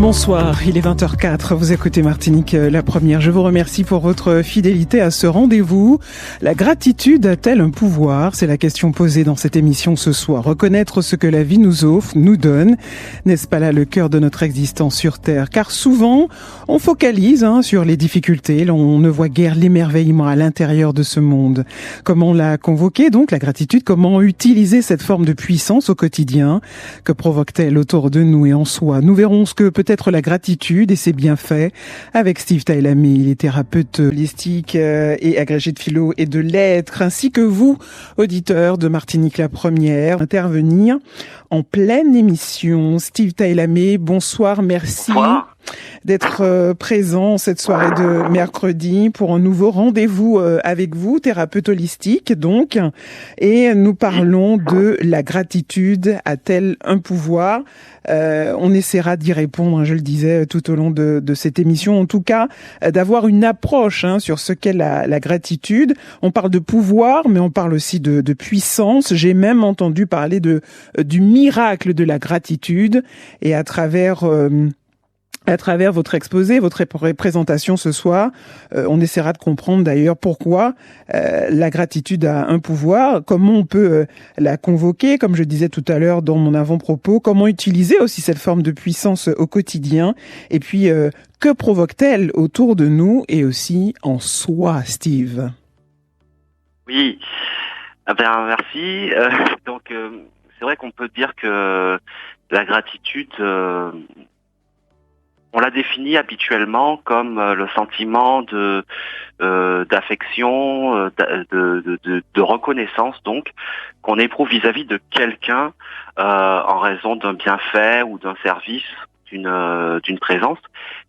Bonsoir, il est 20h04, vous écoutez Martinique la première. Je vous remercie pour votre fidélité à ce rendez-vous. La gratitude a-t-elle un pouvoir? C'est la question posée dans cette émission ce soir. Reconnaître ce que la vie nous offre, nous donne, n'est-ce pas là le cœur de notre existence sur Terre? Car souvent, on focalise sur les difficultés, on ne voit guère l'émerveillement à l'intérieur de ce monde. Comment la convoquer donc, la gratitude? Comment utiliser cette forme de puissance au quotidien? Que provoque-t-elle autour de nous et en soi? Nous verrons ce que peut-être la gratitude et ses bienfaits avec Steve Tailami. Il est thérapeute holistique et agrégé de philo et de lettres, ainsi que vous, auditeurs de Martinique la première, intervenir en pleine émission. Steve Tailami, bonsoir, merci. Bonsoir. D'être présent cette soirée de mercredi pour un nouveau rendez-vous avec vous, thérapeute holistique donc, et nous parlons de la gratitude a-t-elle un pouvoir? On essaiera d'y répondre, je le disais tout au long de cette émission, en tout cas d'avoir une approche sur ce qu'est la gratitude. On parle de pouvoir, mais on parle aussi de puissance. J'ai même entendu parler du miracle de la gratitude, et à travers votre exposé, votre présentation ce soir, on essaiera de comprendre d'ailleurs pourquoi la gratitude a un pouvoir, comment on peut la convoquer, comme je disais tout à l'heure dans mon avant-propos, comment utiliser aussi cette forme de puissance au quotidien, et puis que provoque-t-elle autour de nous et aussi en soi, Steve? Oui, merci. Donc, c'est vrai qu'on peut dire que la gratitude... on la définit habituellement comme le sentiment d'affection, de reconnaissance, donc qu'on éprouve vis-à-vis de quelqu'un en raison d'un bienfait ou d'un service, d'une présence.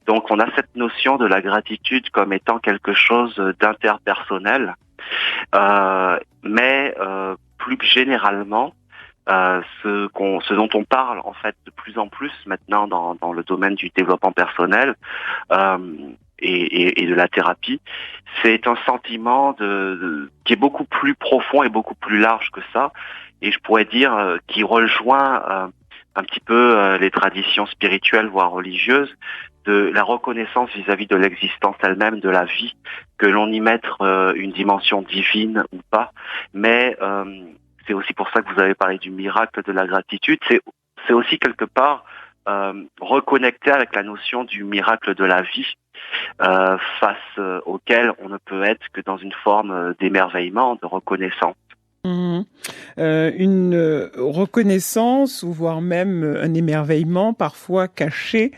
Donc on a cette notion de la gratitude comme étant quelque chose d'interpersonnel, mais plus généralement, ce dont on parle en fait de plus en plus maintenant dans le domaine du développement personnel et de la thérapie, c'est un sentiment qui est beaucoup plus profond et beaucoup plus large que ça, et je pourrais dire qui rejoint un petit peu les traditions spirituelles voire religieuses, de la reconnaissance vis-à-vis de l'existence elle-même, de la vie, que l'on y mette une dimension divine ou pas, mais c'est aussi pour ça que vous avez parlé du miracle de la gratitude. C'est aussi quelque part reconnecter avec la notion du miracle de la vie, face auquel on ne peut être que dans une forme d'émerveillement, de reconnaissance. Une reconnaissance ou voire même un émerveillement parfois caché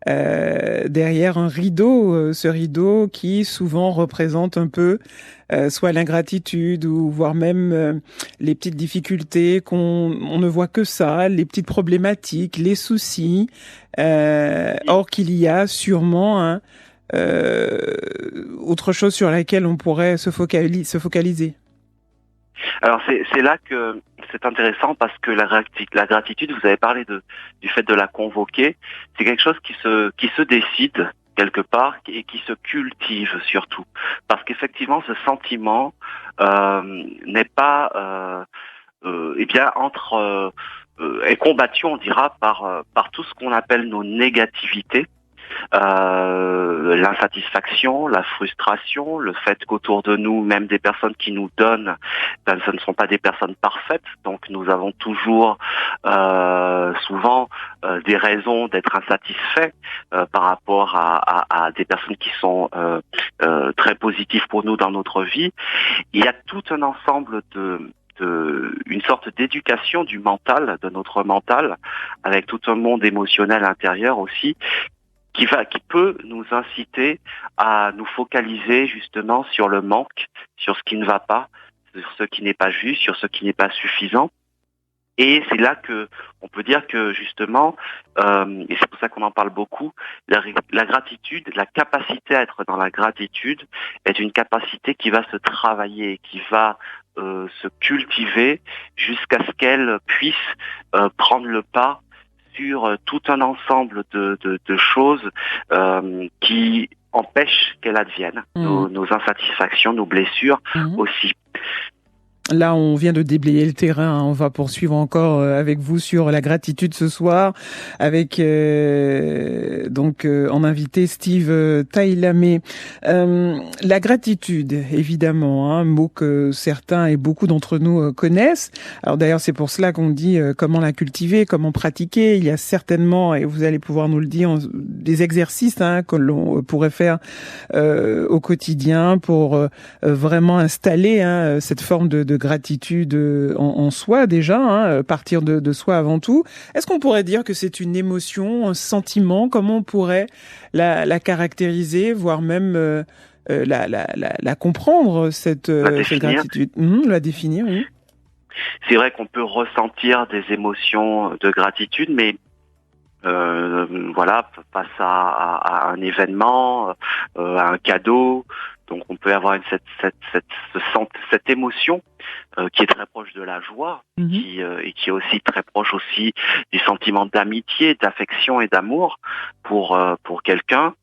derrière un rideau, ce rideau qui souvent représente un peu soit l'ingratitude ou voire même les petites difficultés on ne voit que ça, les petites problématiques, les soucis, or qu'il y a sûrement autre chose sur laquelle on pourrait se focaliser. Alors c'est là que c'est intéressant, parce que la gratitude, vous avez parlé du fait de la convoquer, c'est quelque chose qui se décide quelque part et qui se cultive surtout, parce qu'effectivement ce sentiment n'est pas est combattu, on dira, par tout ce qu'on appelle nos négativités. L'insatisfaction, la frustration, le fait qu'autour de nous, même des personnes qui nous donnent, ce ne sont pas des personnes parfaites, donc nous avons toujours souvent des raisons d'être insatisfaits par rapport à des personnes qui sont très positives pour nous dans notre vie. Il y a tout un ensemble une sorte d'éducation du mental, de notre mental, avec tout un monde émotionnel intérieur aussi, qui peut nous inciter à nous focaliser justement sur le manque, sur ce qui ne va pas, sur ce qui n'est pas juste, sur ce qui n'est pas suffisant. Et c'est là que on peut dire que justement, et c'est pour ça qu'on en parle beaucoup, la gratitude, la capacité à être dans la gratitude est une capacité qui va se travailler, qui va se cultiver jusqu'à ce qu'elle puisse prendre le pas sur tout un ensemble de choses qui empêchent qu'elle advienne, nos insatisfactions, nos blessures aussi. Là, on vient de déblayer le terrain. On va poursuivre encore avec vous sur la gratitude ce soir, avec en invité Steve Tailamé. La gratitude, évidemment, un mot que certains et beaucoup d'entre nous connaissent. Alors d'ailleurs, c'est pour cela qu'on dit comment la cultiver, comment pratiquer. Il y a certainement, et vous allez pouvoir nous le dire, des exercices que l'on pourrait faire au quotidien pour vraiment installer cette forme de gratitude en soi déjà, partir de soi avant tout. Est-ce qu'on pourrait dire que c'est une émotion, un sentiment? Comment on pourrait la caractériser, voire même la comprendre, cette gratitude? La définir, oui. C'est vrai qu'on peut ressentir des émotions de gratitude, mais face à un événement, à un cadeau. Donc on peut avoir cette émotion qui est très proche de la joie, et qui est aussi très proche aussi du sentiment d'amitié, d'affection et d'amour pour quelqu'un.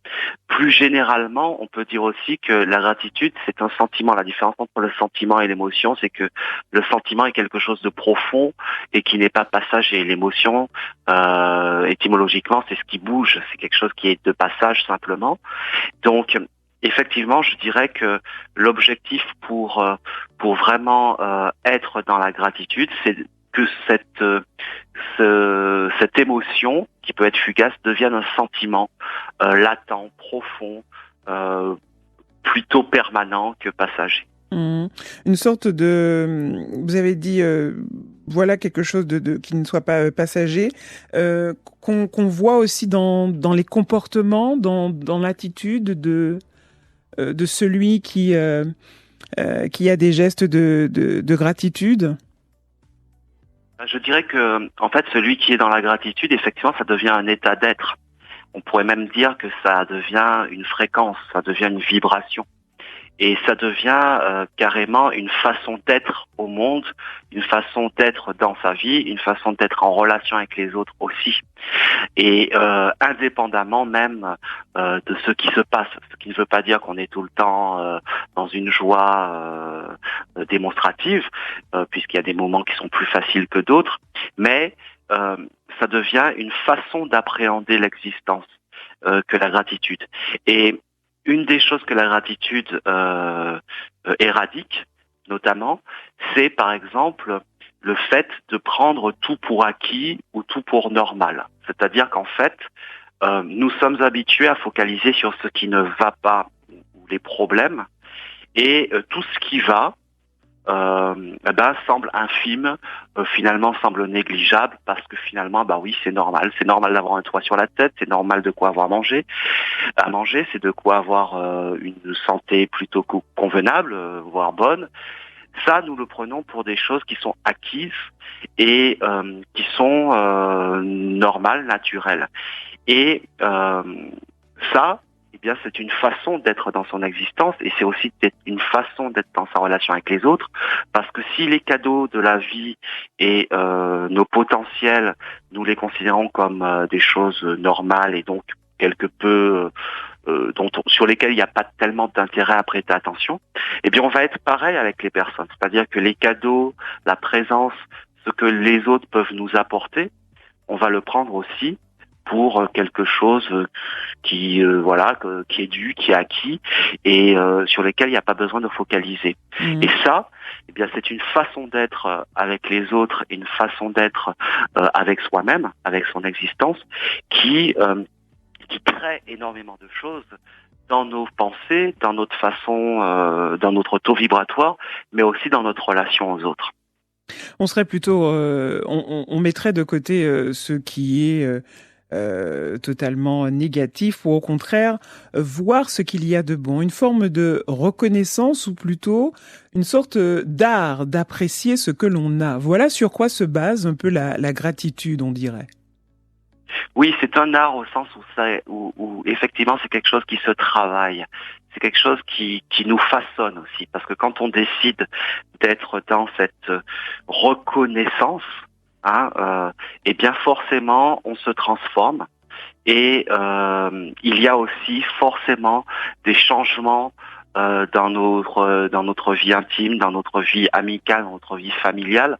Plus généralement, on peut dire aussi que la gratitude, c'est un sentiment. La différence entre le sentiment et l'émotion, c'est que le sentiment est quelque chose de profond et qui n'est pas passager. L'émotion, étymologiquement, c'est ce qui bouge, c'est quelque chose qui est de passage simplement. Donc effectivement, je dirais que l'objectif pour vraiment être dans la gratitude, c'est que cette émotion, qui peut être fugace, devienne un sentiment latent, profond, plutôt permanent que passager. Une sorte de, vous avez dit, voilà quelque chose de qui ne soit pas passager, qu'on voit aussi dans les comportements, dans l'attitude de celui qui a des gestes de gratitude? Je dirais que, en fait, celui qui est dans la gratitude, effectivement, ça devient un état d'être. On pourrait même dire que ça devient une fréquence, ça devient une vibration. Et ça devient carrément une façon d'être au monde, une façon d'être dans sa vie, une façon d'être en relation avec les autres aussi. Et indépendamment même de ce qui se passe, ce qui ne veut pas dire qu'on est tout le temps dans une joie démonstrative, puisqu'il y a des moments qui sont plus faciles que d'autres, mais ça devient une façon d'appréhender l'existence que la gratitude. Et une des choses que la gratitude éradique, notamment, c'est par exemple le fait de prendre tout pour acquis ou tout pour normal. C'est-à-dire qu'en fait, nous sommes habitués à focaliser sur ce qui ne va pas, ou les problèmes, et tout ce qui va semble infime, finalement semble négligeable, parce que finalement, oui, c'est normal d'avoir un toit sur la tête, c'est normal de quoi avoir à manger, c'est de quoi avoir une santé plutôt convenable, voire bonne. Ça, nous le prenons pour des choses qui sont acquises et qui sont normales, naturelles. Et ça, eh bien, c'est une façon d'être dans son existence, et c'est aussi une façon d'être dans sa relation avec les autres, parce que si les cadeaux de la vie et nos potentiels, nous les considérons comme des choses normales et donc quelque peu sur lesquels il n'y a pas tellement d'intérêt à prêter attention, eh bien on va être pareil avec les personnes. C'est-à-dire que les cadeaux, la présence, ce que les autres peuvent nous apporter, on va le prendre aussi pour quelque chose qui est dû, qui est acquis, et sur lesquels il n'y a pas besoin de focaliser. Et ça, eh bien c'est une façon d'être avec les autres, et une façon d'être avec soi-même, avec son existence, qui crée énormément de choses dans nos pensées, dans notre façon, dans notre taux vibratoire, mais aussi dans notre relation aux autres. On serait plutôt, on mettrait de côté ce qui est totalement négatif, ou au contraire voir ce qu'il y a de bon, une forme de reconnaissance, ou plutôt une sorte d'art d'apprécier ce que l'on a. Voilà sur quoi se base un peu la gratitude, on dirait. Oui, c'est un art au sens où effectivement c'est quelque chose qui se travaille. C'est quelque chose qui nous façonne aussi, parce que quand on décide d'être dans cette reconnaissance, eh bien forcément on se transforme, et il y a aussi forcément des changements dans notre vie intime, dans notre vie amicale, dans notre vie familiale,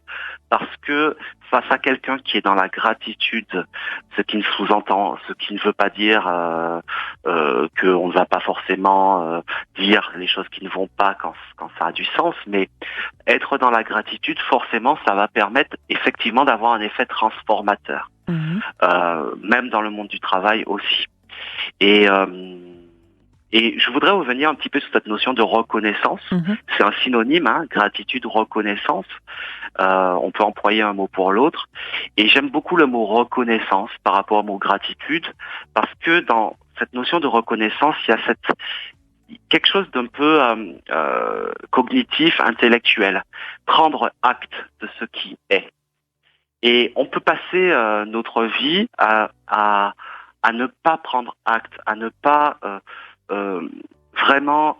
parce que face à quelqu'un qui est dans la gratitude, ce qui ne veut pas dire qu'on ne va pas forcément dire les choses qui ne vont pas quand ça a du sens, mais être dans la gratitude, forcément, ça va permettre effectivement d'avoir un effet transformateur, même dans le monde du travail aussi. Et je voudrais revenir un petit peu sur cette notion de reconnaissance. C'est un synonyme, gratitude, reconnaissance. On peut employer un mot pour l'autre. Et j'aime beaucoup le mot reconnaissance par rapport au mot gratitude, parce que dans cette notion de reconnaissance, il y a quelque chose d'un peu cognitif, intellectuel. Prendre acte de ce qui est. Et on peut passer notre vie à ne pas prendre acte, à ne pas vraiment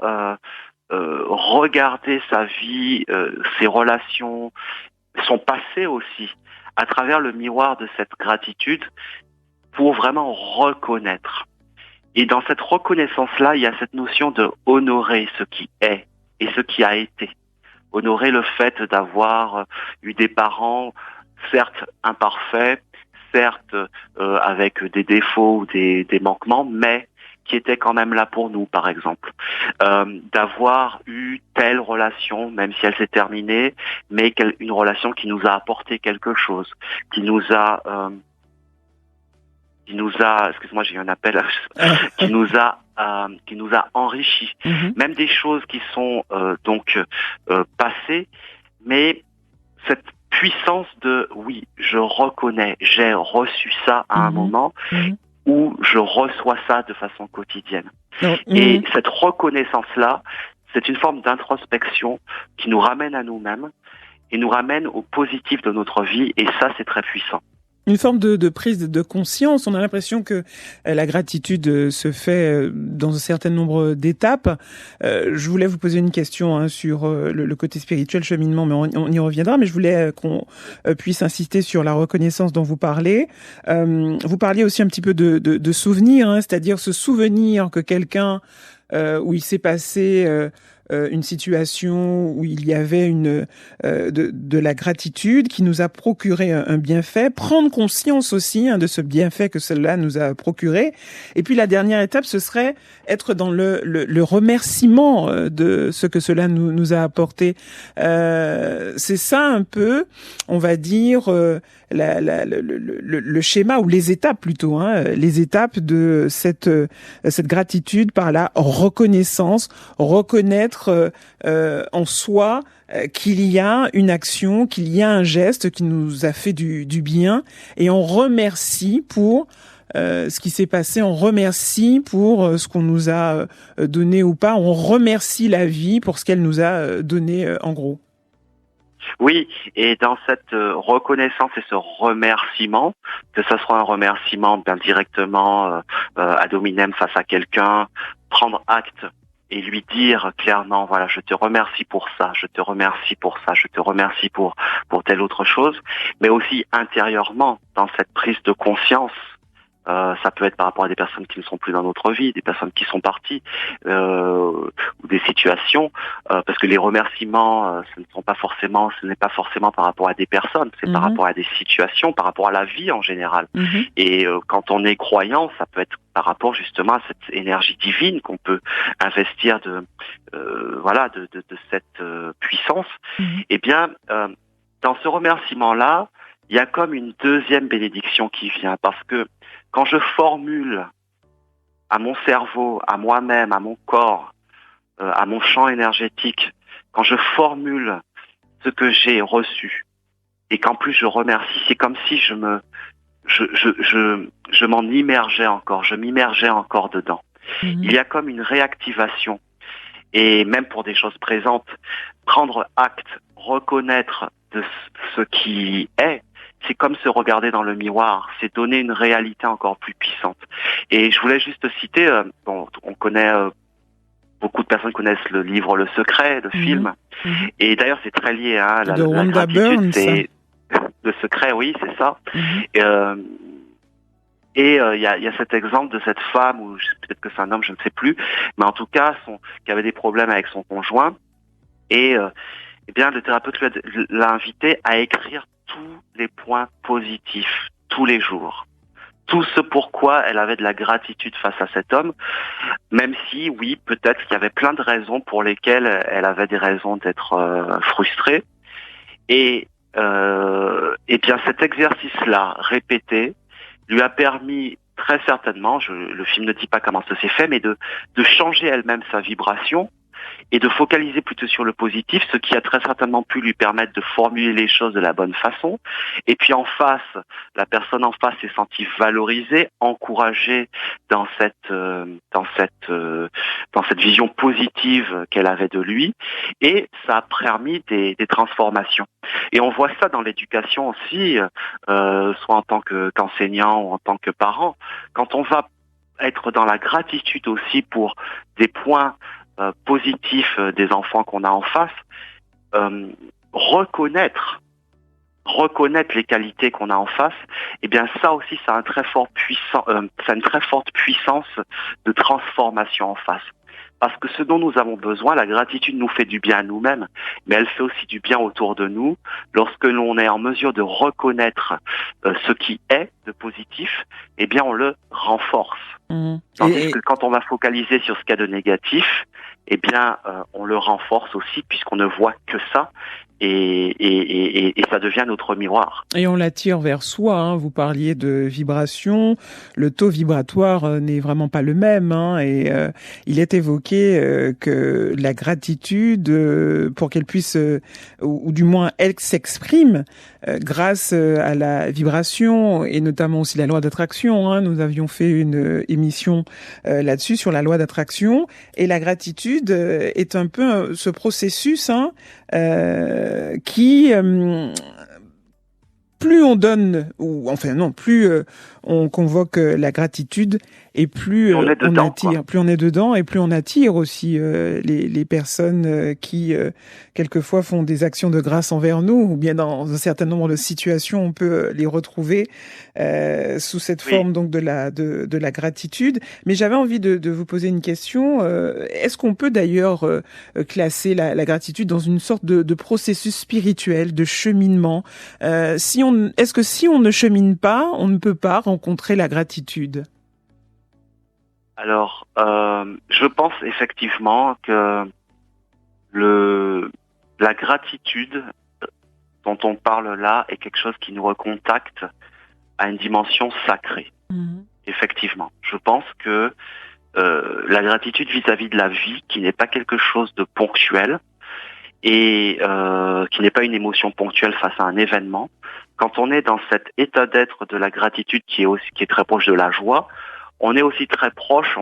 regarder sa vie, ses relations, son passé aussi, à travers le miroir de cette gratitude, pour vraiment reconnaître. Et dans cette reconnaissance-là, il y a cette notion de honorer ce qui est et ce qui a été. Honorer le fait d'avoir eu des parents, certes imparfaits, certes avec des défauts ou des manquements, mais qui étaient quand même là pour nous, par exemple. D'avoir eu telle relation, même si elle s'est terminée, mais une relation qui nous a apporté quelque chose, qui nous a, excuse-moi, j'ai eu un appel, qui nous a enrichi. Même des choses qui sont passées, mais cette puissance de oui, je reconnais, j'ai reçu ça à un moment où je reçois ça de façon quotidienne. Et cette reconnaissance-là, c'est une forme d'introspection qui nous ramène à nous-mêmes et nous ramène au positif de notre vie, et ça, c'est très puissant. Une forme de prise de conscience. On a l'impression que la gratitude se fait dans un certain nombre d'étapes. Je voulais vous poser une question sur le côté spirituel, cheminement, mais on y reviendra. Mais je voulais qu'on puisse insister sur la reconnaissance dont vous parlez. Vous parliez aussi un petit peu de souvenirs, c'est-à-dire ce souvenir que quelqu'un où il s'est passé une situation où il y avait de la gratitude qui nous a procuré un bienfait, prendre conscience aussi de ce bienfait que cela nous a procuré. Et puis la dernière étape, ce serait être dans le remerciement de ce que cela nous a apporté. C'est ça un peu, on va dire, le schéma, ou les étapes plutôt, les étapes de cette gratitude par la reconnaissance, reconnaître en soi qu'il y a une action, qu'il y a un geste qui nous a fait du bien, et on remercie pour ce qui s'est passé, on remercie pour ce qu'on nous a donné ou pas, on remercie la vie pour ce qu'elle nous a donné en gros. Oui, et dans cette reconnaissance et ce remerciement, que ce soit un remerciement bien directement ad hominem face à quelqu'un, prendre acte et lui dire clairement, voilà, je te remercie pour ça, je te remercie pour ça, je te remercie pour telle autre chose, mais aussi intérieurement, dans cette prise de conscience. Ça peut être par rapport à des personnes qui ne sont plus dans notre vie, des personnes qui sont parties, ou des situations, parce que les remerciements, ce n'est pas forcément par rapport à des personnes, c'est par rapport à des situations, par rapport à la vie en général. Et quand on est croyant, ça peut être par rapport justement à cette énergie divine qu'on peut investir de cette puissance. Eh bien, dans ce remerciement-là, il y a comme une deuxième bénédiction qui vient, parce que quand je formule à mon cerveau, à moi-même, à mon corps, à mon champ énergétique, quand je formule ce que j'ai reçu, et qu'en plus je remercie, c'est comme si je m'en immergeais encore, je m'immergeais encore dedans. Il y a comme une réactivation, et même pour des choses présentes, prendre acte, reconnaître de ce qui est, c'est comme se regarder dans le miroir, c'est donner une réalité encore plus puissante. Et je voulais juste citer, on connaît, beaucoup de personnes connaissent le livre Le Secret, le film, et d'ailleurs c'est très lié, la gratitude, c'est le secret, oui, c'est ça. Et il y a cet exemple de cette femme, ou peut-être que c'est un homme, je ne sais plus, mais en tout cas, qui avait des problèmes avec son conjoint. Et eh bien, le thérapeute l'a invité à écrire tous les points positifs tous les jours. Tout ce pourquoi elle avait de la gratitude face à cet homme, même si, oui, peut-être qu'il y avait plein de raisons pour lesquelles elle avait des raisons d'être frustrée. Et eh bien, cet exercice-là, répété, lui a permis très certainement, le film ne dit pas comment ça s'est fait, mais de changer elle-même sa vibration et de focaliser plutôt sur le positif, ce qui a très certainement pu lui permettre de formuler les choses de la bonne façon. Et puis en face, la personne en face s'est sentie valorisée, encouragée dans cette vision positive qu'elle avait de lui, et ça a permis des transformations. Et on voit ça dans l'éducation aussi, soit en tant qu'enseignant ou en tant que parent. Quand on va être dans la gratitude aussi pour des points positifs des enfants qu'on a en face, reconnaître les qualités qu'on a en face, eh bien ça aussi, ça a une très forte puissance de transformation en face. Parce que ce dont nous avons besoin, la gratitude nous fait du bien à nous-mêmes, mais elle fait aussi du bien autour de nous. Lorsque l'on est en mesure de reconnaître ce qui est de positif, eh bien on le renforce. Tandis que quand on va focaliser sur ce qu'il y a de négatif, eh bien on le renforce aussi puisqu'on ne voit que ça. Et ça devient notre miroir. Et on l'attire vers soi, hein. Vous parliez de vibration, le taux vibratoire n'est vraiment pas le même, hein. Et il est évoqué que la gratitude, pour qu'elle puisse, ou du moins elle s'exprime grâce à la vibration, et notamment aussi la loi d'attraction, hein. Nous avions fait une émission là-dessus, sur la loi d'attraction, et la gratitude est un peu ce processus, hein, qui plus on donne, ou enfin non, plus on convoque la gratitude, et plus on attire, plus on est dedans, et plus on attire aussi les personnes qui quelquefois font des actions de grâce envers nous, ou bien dans un certain nombre de situations, on peut les retrouver sous cette forme donc de la gratitude. Mais j'avais envie de vous poser une question. Est-ce qu'on peut d'ailleurs classer la gratitude dans une sorte de processus spirituel, de cheminement? Est-ce que si on ne chemine pas, on ne peut pas rencontrer la gratitude? Alors, je pense effectivement que la gratitude dont on parle là est quelque chose qui nous recontacte à une dimension sacrée. Effectivement, je pense que la gratitude vis-à-vis de la vie, qui n'est pas quelque chose de ponctuel et qui n'est pas une émotion ponctuelle face à un événement, quand on est dans cet état d'être de la gratitude qui est très proche de la joie, on est aussi très proche,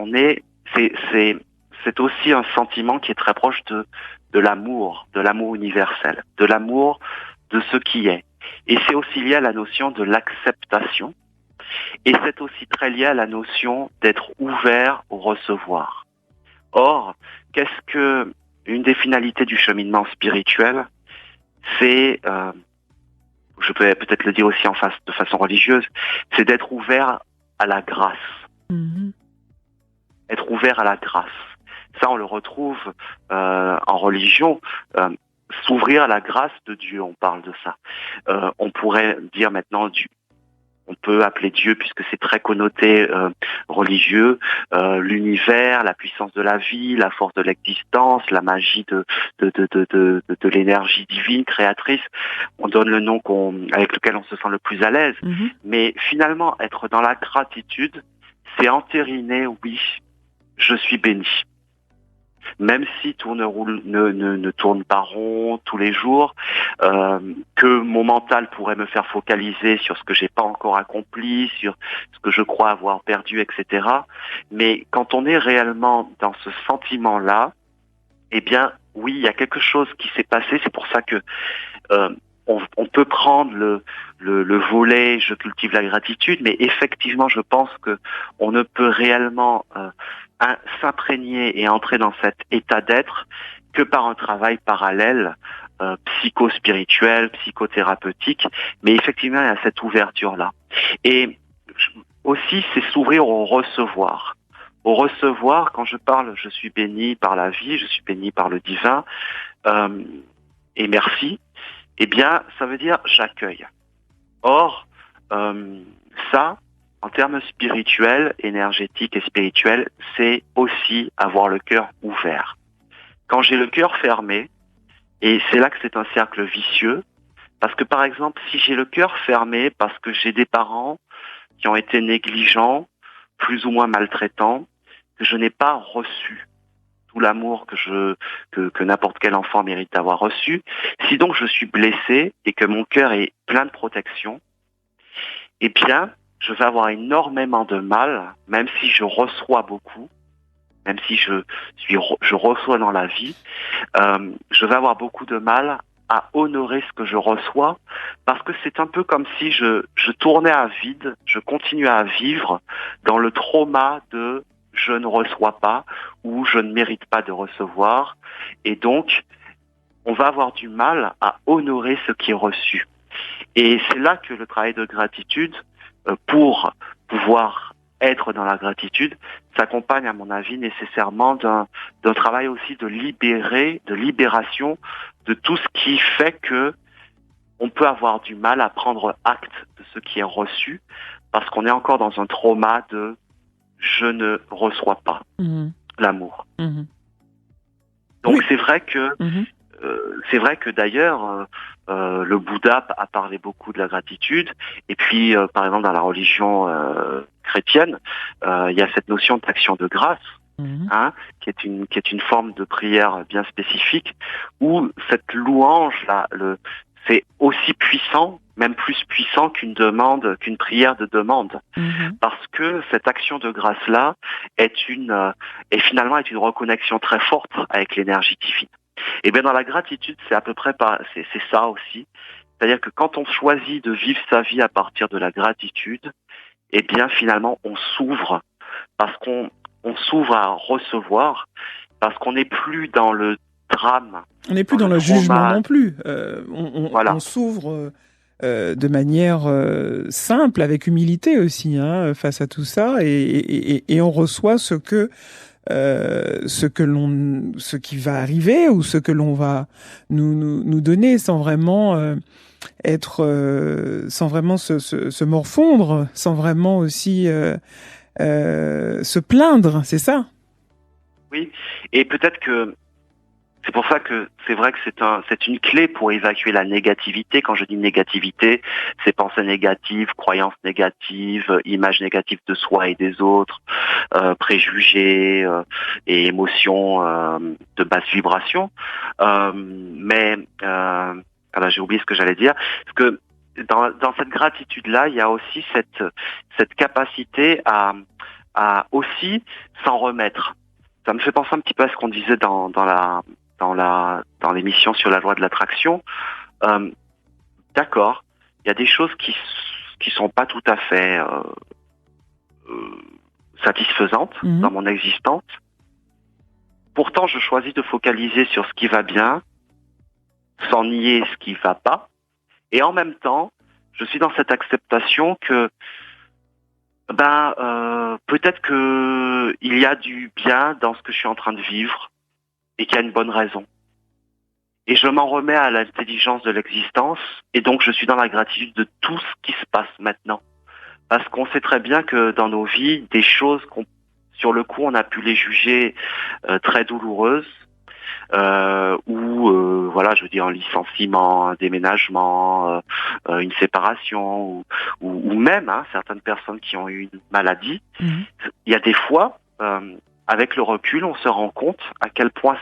c'est aussi un sentiment qui est très proche de l'amour universel, de l'amour de ce qui est. Et c'est aussi lié à la notion de l'acceptation. Et c'est aussi très lié à la notion d'être ouvert au recevoir. Or, qu'est-ce que une des finalités du cheminement spirituel, c'est, je peux peut-être le dire aussi de façon religieuse, c'est d'être ouvert à la grâce. Être ouvert à la grâce. Ça, on le retrouve en religion. S'ouvrir à la grâce de Dieu, on parle de ça. On pourrait dire maintenant on peut appeler Dieu, puisque c'est très connoté religieux, l'univers, la puissance de la vie, la force de l'existence, la magie de l'énergie divine créatrice. On donne le nom avec lequel on se sent le plus à l'aise. Mais finalement, être dans la gratitude, c'est entériner, oui, je suis béni. Même si tout ne tourne pas rond tous les jours, que mon mental pourrait me faire focaliser sur ce que j'ai pas encore accompli, sur ce que je crois avoir perdu, etc. Mais quand on est réellement dans ce sentiment-là, eh bien, oui, il y a quelque chose qui s'est passé. C'est pour ça que on peut prendre le volet je cultive la gratitude, mais effectivement, je pense que on ne peut réellement s'imprégner et entrer dans cet état d'être que par un travail parallèle, psycho-spirituel, psychothérapeutique, mais effectivement, il y a cette ouverture-là. Et aussi, c'est s'ouvrir au recevoir. Au recevoir, quand je parle, je suis béni par la vie, je suis béni par le divin, et merci, eh bien, ça veut dire j'accueille. Or, ça, en termes spirituels, énergétiques et spirituels, c'est aussi avoir le cœur ouvert. Quand j'ai le cœur fermé, et c'est là que c'est un cercle vicieux, parce que par exemple, si j'ai le cœur fermé parce que j'ai des parents qui ont été négligents, plus ou moins maltraitants, que je n'ai pas reçu tout l'amour que n'importe quel enfant mérite d'avoir reçu, si donc je suis blessé et que mon cœur est plein de protection, eh bien, je vais avoir énormément de mal, même si je reçois beaucoup, même si je reçois dans la vie, je vais avoir beaucoup de mal à honorer ce que je reçois, parce que c'est un peu comme si je tournais à vide, je continuais à vivre dans le trauma de je ne reçois pas ou je ne mérite pas de recevoir, et donc on va avoir du mal à honorer ce qui est reçu. Et c'est là que le travail de gratitude, pour pouvoir être dans la gratitude, s'accompagne, à mon avis, nécessairement d'un travail aussi de libération de tout ce qui fait que on peut avoir du mal à prendre acte de ce qui est reçu, parce qu'on est encore dans un trauma de je ne reçois pas l'amour. Donc oui. c'est vrai que d'ailleurs le Bouddha a parlé beaucoup de la gratitude, et puis par exemple dans la religion chrétienne, il y a cette notion d'action de grâce, qui est une forme de prière bien spécifique, où cette louange là, c'est aussi puissant, même plus puissant qu'une prière de demande, parce que cette action de grâce là est finalement une reconnexion très forte avec l'énergie divine. Et bien dans la gratitude, c'est à peu près c'est ça aussi. C'est-à-dire que quand on choisit de vivre sa vie à partir de la gratitude, eh bien finalement on s'ouvre, parce qu'on s'ouvre à recevoir, parce qu'on n'est plus dans le drame. On n'est plus dans le jugement non plus. Voilà. On s'ouvre de manière simple, avec humilité aussi, face à tout ça, et on reçoit ce qui va arriver ou ce que l'on va nous donner, sans vraiment sans vraiment se morfondre, sans vraiment aussi se plaindre, c'est ça? Oui, et peut-être que c'est pour ça que c'est vrai que c'est une clé pour évacuer la négativité. Quand je dis négativité, c'est pensées négatives, croyances négatives, images négatives de soi et des autres, préjugés et émotions de basse vibration. Alors j'ai oublié ce que j'allais dire, parce que dans cette gratitude-là, il y a aussi cette capacité à aussi s'en remettre. Ça me fait penser un petit peu à ce qu'on disait dans l'émission sur la loi de l'attraction. D'accord, il y a des choses qui sont pas tout à fait satisfaisantes dans mon existence. Pourtant, je choisis de focaliser sur ce qui va bien, sans nier ce qui va pas. Et en même temps, je suis dans cette acceptation que peut-être que il y a du bien dans ce que je suis en train de vivre, et qu'il y a une bonne raison. Et je m'en remets à l'intelligence de l'existence, et donc je suis dans la gratitude de tout ce qui se passe maintenant. Parce qu'on sait très bien que dans nos vies, des choses sur le coup, on a pu les juger très douloureuses, voilà, je veux dire un licenciement, un déménagement, une séparation, ou même certaines personnes qui ont eu une maladie. Il y a des fois, avec le recul, on se rend compte à quel point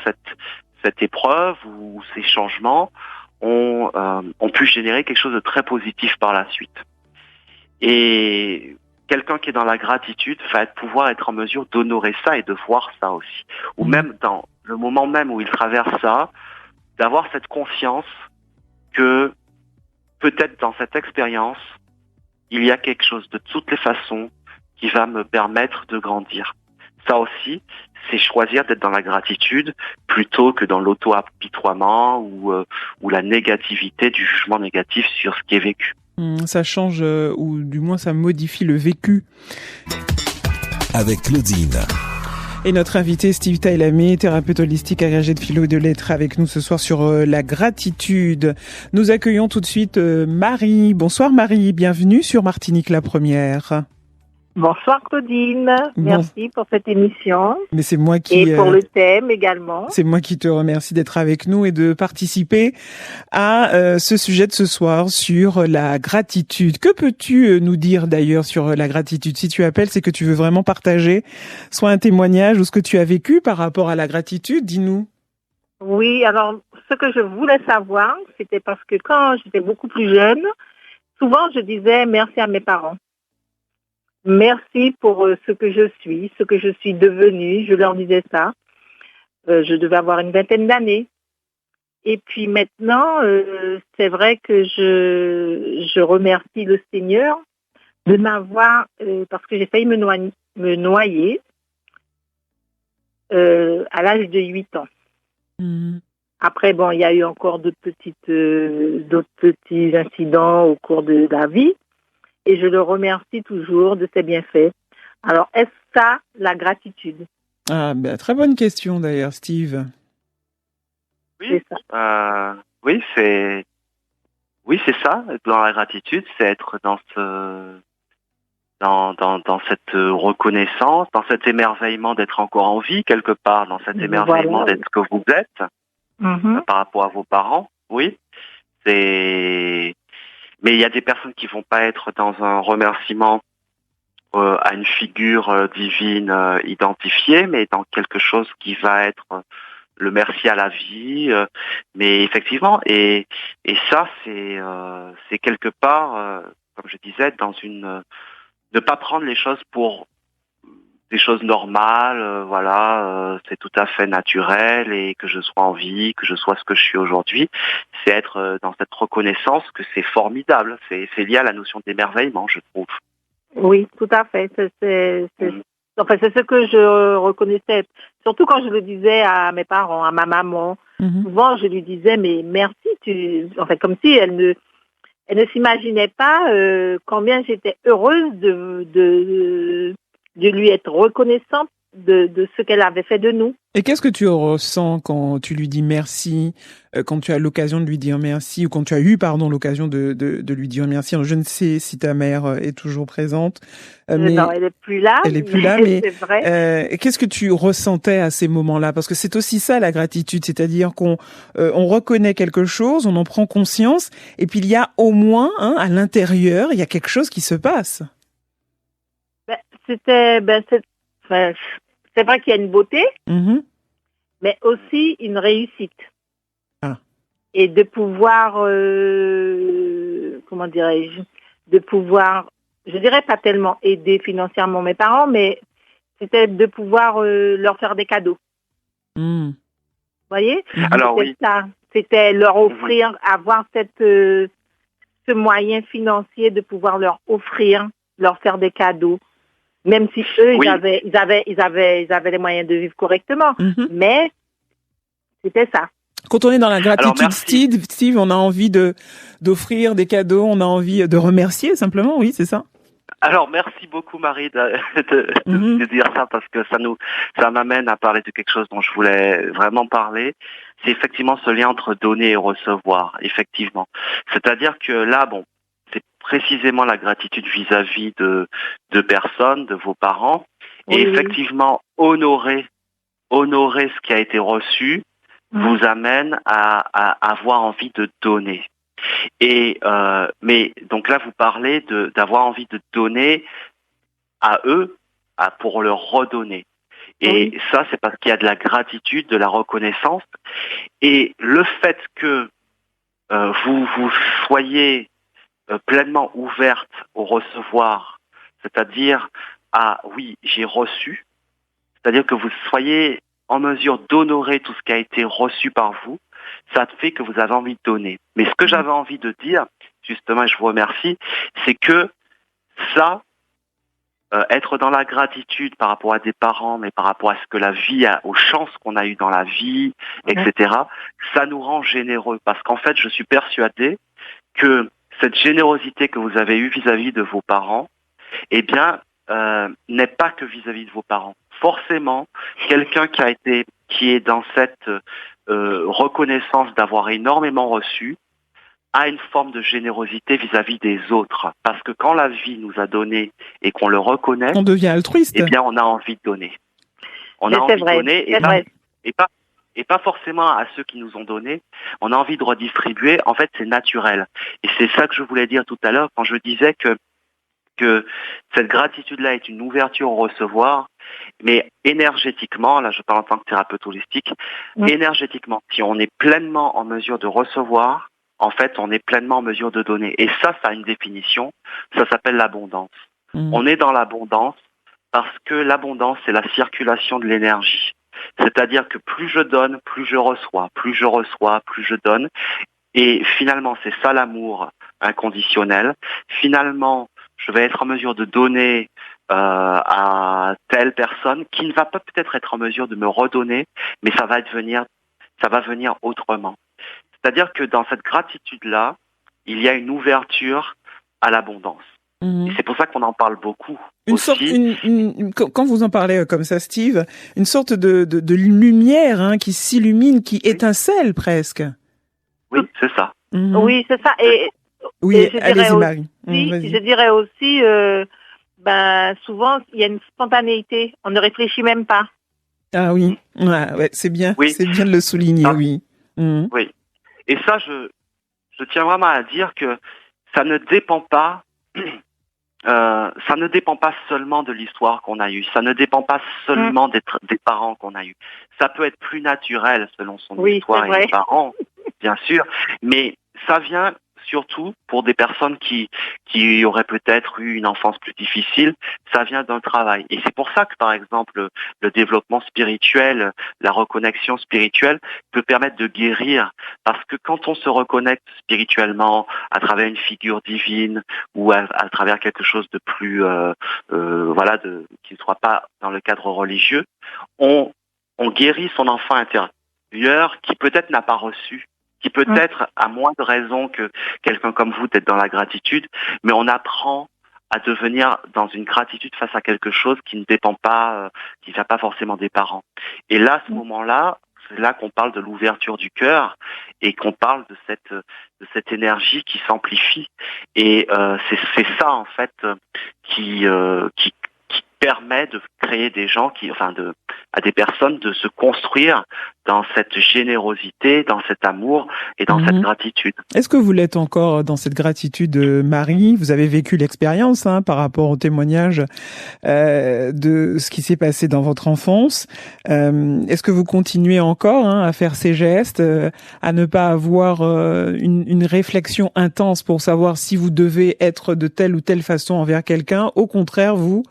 cette épreuve ou ces changements ont pu générer quelque chose de très positif par la suite. Et quelqu'un qui est dans la gratitude va pouvoir être en mesure d'honorer ça et de voir ça aussi. Ou même dans le moment même où il traverse ça, d'avoir cette conscience que peut-être dans cette expérience, il y a quelque chose de toutes les façons qui va me permettre de grandir. Ça aussi, c'est choisir d'être dans la gratitude plutôt que dans l'auto-apitoiement ou la négativité du jugement négatif sur ce qui est vécu. Ça change, ou du moins ça modifie le vécu. Avec Claudine. Et notre invité Steve Tailamé, thérapeute holistique agrégé de philo et de lettres, avec nous ce soir sur la gratitude. Nous accueillons tout de suite Marie. Bonsoir Marie, bienvenue sur Martinique la Première. Bonsoir Claudine, merci pour cette émission. Mais c'est moi qui et pour le thème également. C'est moi qui te remercie d'être avec nous et de participer à ce sujet de ce soir sur la gratitude. Que peux-tu nous dire d'ailleurs sur la gratitude? Si tu appelles, c'est que tu veux vraiment partager soit un témoignage ou ce que tu as vécu par rapport à la gratitude, dis-nous. Oui, alors ce que je voulais savoir, c'était parce que quand j'étais beaucoup plus jeune, souvent je disais merci à mes parents. Merci pour ce que je suis devenue. Je leur disais ça. Je devais avoir une vingtaine d'années. Et puis maintenant, c'est vrai que je remercie le Seigneur de m'avoir, parce que j'ai failli me noyer à l'âge de 8 ans. Après, bon, il y a eu encore d'autres petits incidents au cours de la vie. Et je le remercie toujours de ses bienfaits. Alors, est-ce ça la gratitude? Ah, ben, très bonne question d'ailleurs, Steve. Oui, c'est ça. Dans la gratitude, c'est être dans cette reconnaissance, dans cet émerveillement d'être encore en vie quelque part, dans cet émerveillement d'être ce que vous êtes par rapport à vos parents. Oui, mais il y a des personnes qui vont pas être dans un remerciement à une figure divine identifiée, mais dans quelque chose qui va être le merci à la vie. Mais effectivement, et ça c'est quelque part, comme je disais, dans ne pas prendre les choses pour des choses normales, c'est tout à fait naturel, et que je sois en vie, que je sois ce que je suis aujourd'hui, c'est être dans cette reconnaissance que c'est formidable. C'est lié à la notion d'émerveillement, je trouve. Oui, tout à fait. C'est ce que je reconnaissais, surtout quand je le disais à mes parents, à ma maman. Souvent, je lui disais, mais merci, comme si elle ne s'imaginait pas combien j'étais heureuse de lui être reconnaissante de ce qu'elle avait fait de nous. Et qu'est-ce que tu ressens quand tu lui dis merci, quand tu as l'occasion de lui dire merci, ou quand tu as eu, l'occasion de lui dire merci? Alors, je ne sais si ta mère est toujours présente. Mais non, elle est plus là. Elle est plus là, mais c'est vrai. Qu'est-ce que tu ressentais à ces moments-là? Parce que c'est aussi ça la gratitude, c'est-à-dire qu'on on reconnaît quelque chose, on en prend conscience, et puis il y a au moins, à l'intérieur, il y a quelque chose qui se passe. C'est vrai qu'il y a une beauté, mais aussi une réussite. Et de pouvoir, je dirais pas tellement aider financièrement mes parents, mais c'était de pouvoir leur faire des cadeaux. Vous voyez? Alors c'était ça. C'était leur offrir, avoir ce moyen financier de pouvoir leur offrir, leur faire des cadeaux. Même si eux, ils avaient les moyens de vivre correctement. Mais c'était ça. Quand on est dans la gratitude, Steve, on a envie d'offrir des cadeaux, on a envie de remercier simplement, oui, c'est ça? Alors, merci beaucoup, Marie, de dire ça, parce que ça m'amène à parler de quelque chose dont je voulais vraiment parler. C'est effectivement ce lien entre donner et recevoir, effectivement. C'est-à-dire que là, c'est précisément la gratitude vis-à-vis de personnes, de vos parents, et effectivement, honorer ce qui a été reçu vous amène à avoir envie de donner. Et mais donc là, vous parlez d'avoir envie de donner à eux, pour leur redonner. Et ça, c'est parce qu'il y a de la gratitude, de la reconnaissance, et le fait que vous soyez pleinement ouverte au recevoir, c'est-à-dire oui, j'ai reçu, c'est-à-dire que vous soyez en mesure d'honorer tout ce qui a été reçu par vous, ça fait que vous avez envie de donner. Mais ce que j'avais envie de dire, justement, et je vous remercie, c'est que ça, être dans la gratitude par rapport à des parents, mais par rapport à ce que la vie aux chances qu'on a eues dans la vie, etc., ça nous rend généreux. Parce qu'en fait, je suis persuadé que cette générosité que vous avez eue vis-à-vis de vos parents, eh bien, n'est pas que vis-à-vis de vos parents. Forcément, quelqu'un qui est dans cette reconnaissance d'avoir énormément reçu, a une forme de générosité vis-à-vis des autres. Parce que quand la vie nous a donné et qu'on le reconnaît, On devient altruiste. eh bien, on a envie de donner. On Mais a c'est envie vrai, de donner c'est vrai. et pas forcément à ceux qui nous ont donné. On a envie de redistribuer. En fait, c'est naturel. Et c'est ça que je voulais dire tout à l'heure quand je disais que cette gratitude-là est une ouverture au recevoir, mais énergétiquement, là je parle en tant que thérapeute holistique, énergétiquement, si on est pleinement en mesure de recevoir, en fait, on est pleinement en mesure de donner. Et ça a une définition, ça s'appelle l'abondance. On est dans l'abondance parce que l'abondance, c'est la circulation de l'énergie. C'est-à-dire que plus je donne, plus je reçois, plus je reçois, plus je donne. Et finalement, c'est ça l'amour inconditionnel. Finalement, je vais être en mesure de donner à telle personne qui ne va pas peut-être être en mesure de me redonner, mais ça va venir autrement. C'est-à-dire que dans cette gratitude-là, il y a une ouverture à l'abondance. Et c'est pour ça qu'on en parle beaucoup. Quand vous en parlez comme ça, Steve, une sorte de lumière qui s'illumine, qui étincelle presque. Oui, c'est ça. Oui, c'est ça. Et allez-y, Marie. Je dirais aussi, souvent, il y a une spontanéité. On ne réfléchit même pas. Ah oui, ouais, c'est bien. Oui. C'est bien de le souligner, oui. Oui. Et ça, je tiens vraiment à dire que ça ne dépend pas, seulement de l'histoire qu'on a eue. Ça ne dépend pas seulement des parents qu'on a eus. Ça peut être plus naturel selon son histoire et les parents, bien sûr. Mais ça vient surtout pour des personnes qui auraient peut-être eu une enfance plus difficile, ça vient d'un travail. Et c'est pour ça que, par exemple, le développement spirituel, la reconnexion spirituelle peut permettre de guérir. Parce que quand on se reconnecte spirituellement à travers une figure divine ou à travers quelque chose de plus, qui ne soit pas dans le cadre religieux, on guérit son enfant intérieur qui peut-être n'a pas reçu, qui peut-être a moins de raisons que quelqu'un comme vous d'être dans la gratitude, mais on apprend à devenir dans une gratitude face à quelque chose qui ne dépend pas, qui ne vient pas forcément des parents. Et là, à ce moment-là, c'est là qu'on parle de l'ouverture du cœur et qu'on parle de cette énergie qui s'amplifie. Et c'est ça en fait qui permet de créer des gens à des personnes de se construire dans cette générosité, dans cet amour et dans cette gratitude. Est-ce que vous l'êtes encore dans cette gratitude, Marie? Vous avez vécu l'expérience par rapport au témoignage de ce qui s'est passé dans votre enfance. Est-ce que vous continuez encore à faire ces gestes, à ne pas avoir une réflexion intense pour savoir si vous devez être de telle ou telle façon envers quelqu'un? Au contraire, vous,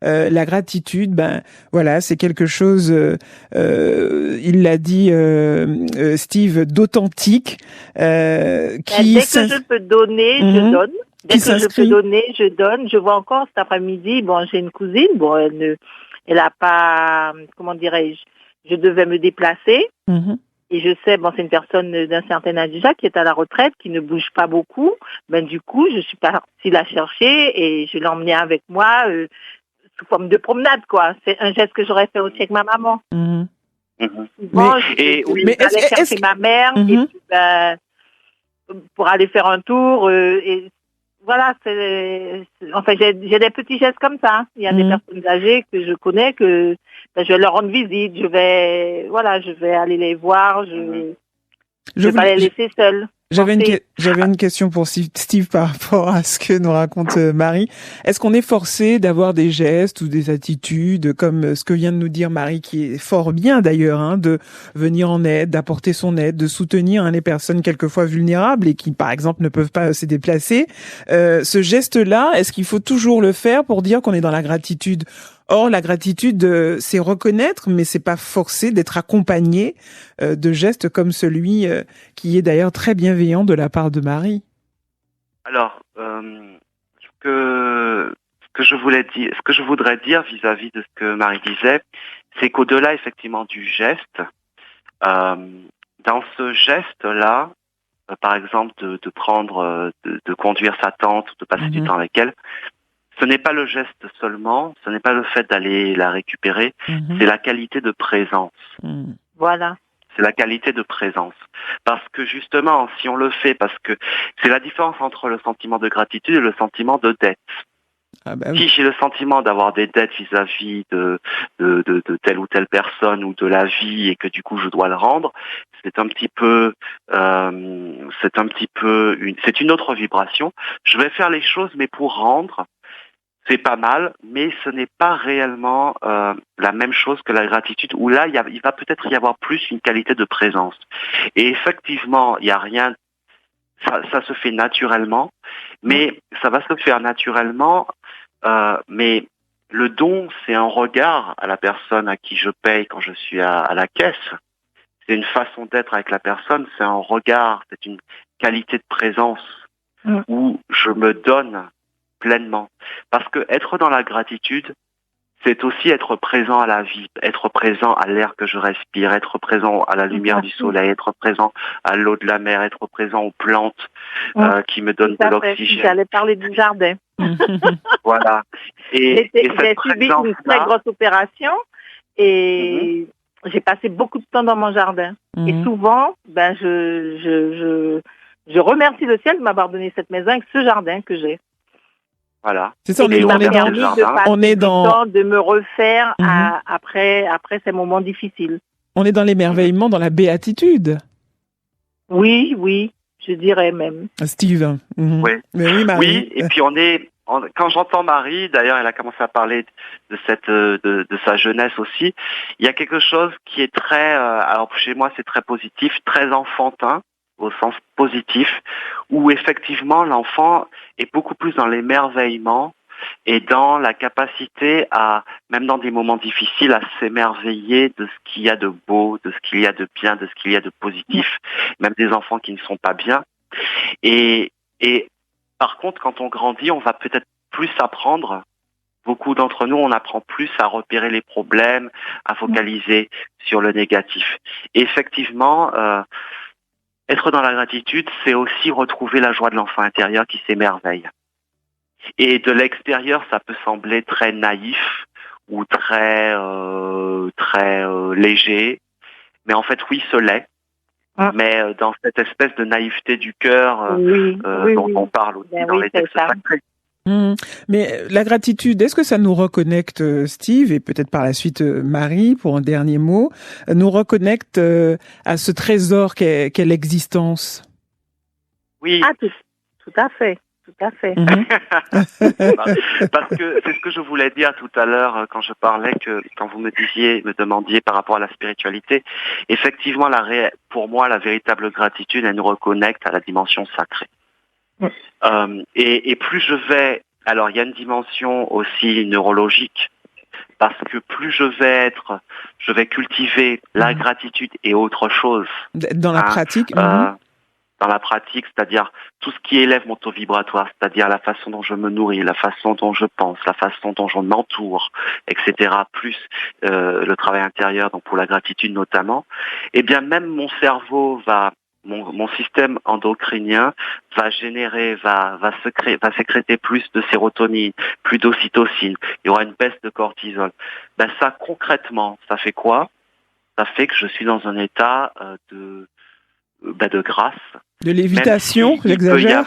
la gratitude, c'est quelque chose, il l'a dit Steve, d'authentique, qui dès que je peux donner, je donne. Dès que je peux donner, je donne. Je vois encore cet après-midi, j'ai une cousine, elle a pas, comment dirais-je, je devais me déplacer. Et je sais, c'est une personne d'un certain âge déjà qui est à la retraite, qui ne bouge pas beaucoup. Du coup, je suis partie la chercher et je l'ai emmenée avec moi, sous forme de promenade, quoi. C'est un geste que j'aurais fait aussi avec ma maman. J'allais chercher ma mère et puis, pour aller faire un tour. Et voilà, j'ai des petits gestes comme ça. Il y a des personnes âgées que je connais que je vais leur rendre visite. Je vais aller les voir. Je vais pas les laisser seules. J'avais une question pour Steve par rapport à ce que nous raconte Marie. Est-ce qu'on est forcé d'avoir des gestes ou des attitudes comme ce que vient de nous dire Marie, qui est fort bien d'ailleurs, de venir en aide, d'apporter son aide, de soutenir les personnes quelquefois vulnérables et qui, par exemple, ne peuvent pas se déplacer. Ce geste-là, est-ce qu'il faut toujours le faire pour dire qu'on est dans la gratitude? Or, la gratitude, c'est reconnaître, mais c'est pas forcé d'être accompagné de gestes comme celui qui est d'ailleurs très bienveillant de la part de Marie. Alors, ce que je voudrais dire vis-à-vis de ce que Marie disait, c'est qu'au-delà effectivement du geste, dans ce geste-là, par exemple, de prendre, de conduire sa tante, de passer du temps avec elle, ce n'est pas le geste seulement, ce n'est pas le fait d'aller la récupérer, c'est la qualité de présence. Voilà. C'est la qualité de présence. Parce que justement, si on le fait, parce que c'est la différence entre le sentiment de gratitude et le sentiment de dette. Ah bah oui. Si j'ai le sentiment d'avoir des dettes vis-à-vis de telle ou telle personne ou de la vie et que du coup je dois le rendre, c'est une autre vibration. Je vais faire les choses, mais pour rendre, c'est pas mal, mais ce n'est pas réellement la même chose que la gratitude, où là, il va peut-être y avoir plus une qualité de présence. Et effectivement, il y a rien, ça se fait naturellement, mais ça va se faire naturellement, mais le don, c'est un regard à la personne à qui je paye quand je suis à la caisse. C'est une façon d'être avec la personne, c'est un regard, c'est une qualité de présence où je me donne pleinement. Parce que être dans la gratitude, c'est aussi être présent à la vie, être présent à l'air que je respire, être présent à la lumière du soleil, être présent à l'eau de la mer, être présent aux plantes qui me donnent de l'oxygène. J'allais parler du jardin. Voilà. Et j'ai subi une très grosse opération et j'ai passé beaucoup de temps dans mon jardin. Et souvent, je remercie le ciel de m'avoir donné cette maison avec ce jardin que j'ai. Voilà. C'est ça, on est de me refaire après ces moments difficiles. On est dans l'émerveillement, dans la béatitude. Oui, je dirais même. Steve. Oui. Mais oui, Marie. Oui, et puis quand j'entends Marie, d'ailleurs, elle a commencé à parler de sa jeunesse aussi. Il y a quelque chose qui est très, alors chez moi c'est très positif, très enfantin, au sens positif, où effectivement l'enfant est beaucoup plus dans l'émerveillement et dans la capacité à, même dans des moments difficiles, à s'émerveiller de ce qu'il y a de beau, de ce qu'il y a de bien, de ce qu'il y a de positif, même des enfants qui ne sont pas bien. Et par contre, quand on grandit, on va peut-être plus apprendre. Beaucoup d'entre nous, on apprend plus à repérer les problèmes, à focaliser sur le négatif. Et effectivement, être dans la gratitude, c'est aussi retrouver la joie de l'enfant intérieur qui s'émerveille. Et de l'extérieur, ça peut sembler très naïf ou très léger, mais en fait, oui, ce l'est. Mais dans cette espèce de naïveté du cœur dont on parle aussi dans les textes sacrés. Mais la gratitude, est-ce que ça nous reconnecte, Steve, et peut-être par la suite Marie, pour un dernier mot, nous reconnecte à ce trésor qu'est l'existence? Oui. Ah, tout à fait. Parce que c'est ce que je voulais dire tout à l'heure quand je parlais, quand vous me demandiez par rapport à la spiritualité, effectivement, pour moi, la véritable gratitude, elle nous reconnecte à la dimension sacrée. Et plus je vais, alors il y a une dimension aussi neurologique, parce que plus je vais cultiver la gratitude et autre chose. Dans la pratique. Dans la pratique, c'est-à-dire tout ce qui élève mon taux vibratoire, c'est-à-dire la façon dont je me nourris, la façon dont je pense, la façon dont je m'entoure, etc., plus le travail intérieur, donc pour la gratitude notamment, eh bien même mon cerveau mon système endocrinien va sécréter plus de sérotonine, plus d'ocytocine, il y aura une baisse de cortisol. Ben ça, concrètement, ça fait quoi? Ça fait que je suis dans un état de grâce. De lévitation, j'exagère.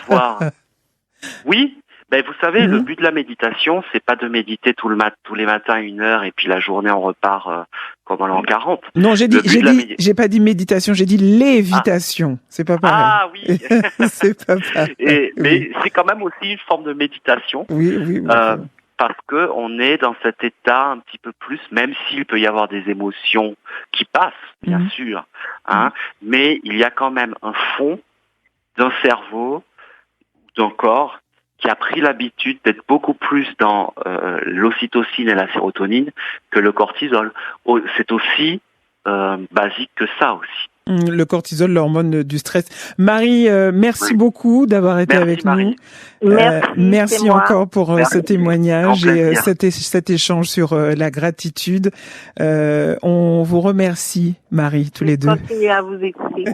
Oui, vous savez, le but de la méditation, c'est pas de méditer tous les matins 1 heure et puis la journée on repart comme en l'an 40. Non, j'ai pas dit méditation, j'ai dit lévitation. C'est pas pareil. Ah oui. C'est pas pareil. Mais c'est quand même aussi une forme de méditation. Oui. Parce que on est dans cet état un petit peu plus, même s'il peut y avoir des émotions qui passent, bien sûr, mais il y a quand même un fond d'un cerveau, d'un corps, qui a pris l'habitude d'être beaucoup plus dans l'ocytocine et la sérotonine que le cortisol. C'est aussi basique que ça aussi. Le cortisol, l'hormone du stress. Marie, merci beaucoup d'avoir été avec Marie. nous. Merci encore pour ce témoignage et plaisir. cet échange sur la gratitude. On vous remercie, Marie, tous les deux. Continuez à vous écouter.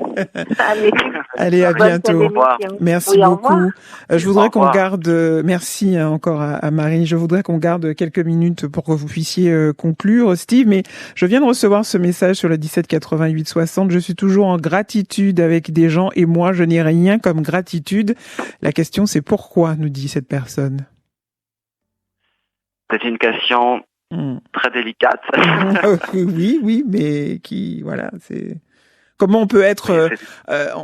Allez, à bientôt. Au revoir. Merci Oui, au beaucoup. revoir. Je voudrais Au qu'on revoir. garde, merci encore à Marie, je voudrais qu'on garde quelques minutes pour que vous puissiez conclure, Steve, mais je viens de recevoir ce message sur le 17 88 60. Je suis toujours en gratitude avec des gens et moi, je n'ai rien comme gratitude. La question, c'est pourquoi, nous dit cette personne. C'est une question très délicate. Oui, mais voilà, c'est... Comment on peut être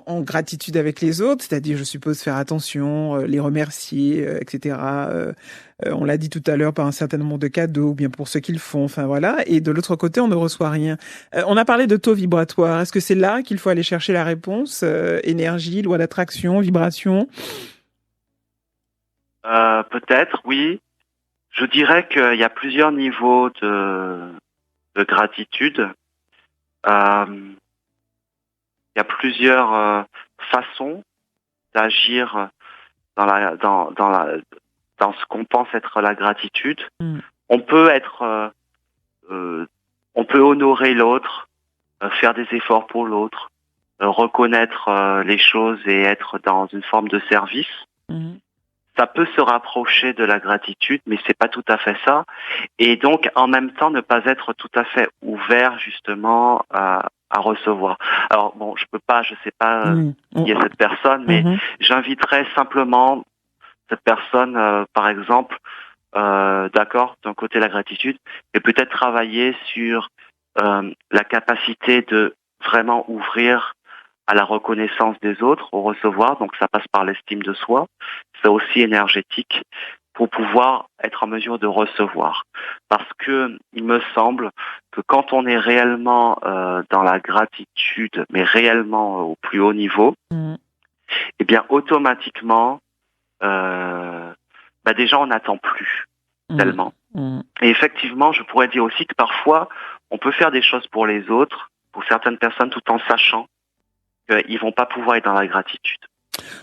en gratitude avec les autres, c'est-à-dire, je suppose, faire attention, les remercier, etc. On l'a dit tout à l'heure, par un certain nombre de cadeaux, ou bien pour ce qu'ils font, enfin voilà. Et de l'autre côté, on ne reçoit rien. On a parlé de taux vibratoire. Est-ce que c'est là qu'il faut aller chercher la réponse? Énergie, loi d'attraction, vibration? Peut-être, oui. Je dirais qu'il y a plusieurs niveaux de gratitude. Il y a plusieurs façons d'agir dans ce qu'on pense être la gratitude. On peut on peut honorer l'autre, faire des efforts pour l'autre, reconnaître les choses et être dans une forme de service. Ça peut se rapprocher de la gratitude, mais c'est pas tout à fait ça. Et donc, en même temps, ne pas être tout à fait ouvert, justement, à recevoir. Alors, bon, je sais pas qui est cette personne, mais j'inviterais simplement cette personne, par exemple, d'accord, d'un côté la gratitude, et peut-être travailler sur la capacité de vraiment ouvrir à la reconnaissance des autres, au recevoir, donc ça passe par l'estime de soi, c'est aussi énergétique, pour pouvoir être en mesure de recevoir. Parce que il me semble que quand on est réellement dans la gratitude, mais réellement au plus haut niveau, eh bien automatiquement, déjà on n'attend plus tellement. Et effectivement, je pourrais dire aussi que parfois, on peut faire des choses pour les autres, pour certaines personnes, tout en sachant qu'ils vont pas pouvoir être dans la gratitude.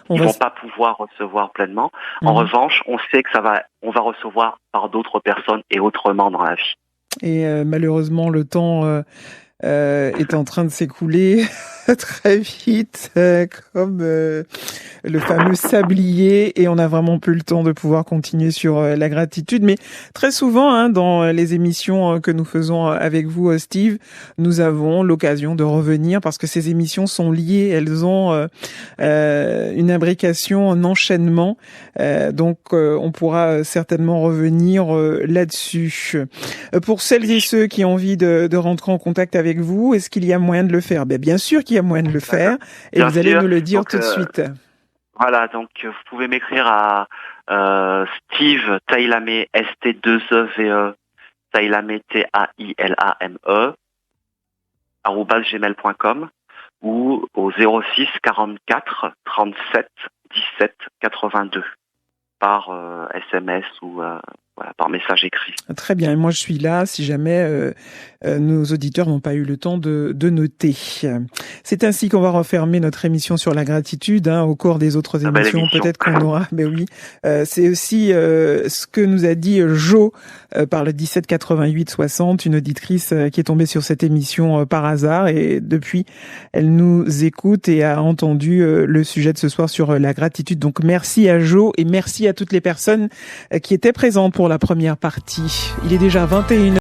Ils vont pas pouvoir recevoir pleinement. En revanche, on sait que on va recevoir par d'autres personnes et autrement dans la vie. Et malheureusement, le temps est en train de s'écouler très vite, comme le fameux sablier, et on a vraiment plus le temps de pouvoir continuer sur la gratitude. Mais très souvent, dans les émissions que nous faisons avec vous, Steve, nous avons l'occasion de revenir parce que ces émissions sont liées, elles ont une imbrication, un enchaînement. Donc, on pourra certainement revenir là-dessus. Pour celles et ceux qui ont envie de rentrer en contact avec vous, est-ce qu'il y a moyen de le faire? Bien sûr qu'il y a moyen de le faire, et bien vous allez sûr. nous le dire Donc, tout de suite. Voilà, donc vous pouvez m'écrire à Steve Tailame, ST2EVE, Tailame, TAILAME, @gmail.com, ou au 06 44 37 17 82 par SMS ou par message écrit. Très bien, et moi je suis là si jamais nos auditeurs n'ont pas eu le temps de noter. C'est ainsi qu'on va refermer notre émission sur la gratitude. Au cours des autres émissions, peut-être qu'on aura. Mais oui, c'est aussi ce que nous a dit Jo par le 17 88 60, une auditrice qui est tombée sur cette émission par hasard, et depuis elle nous écoute et a entendu le sujet de ce soir sur la gratitude. Donc merci à Jo et merci à toutes les personnes qui étaient présentes pour la première partie. Il est déjà 21h.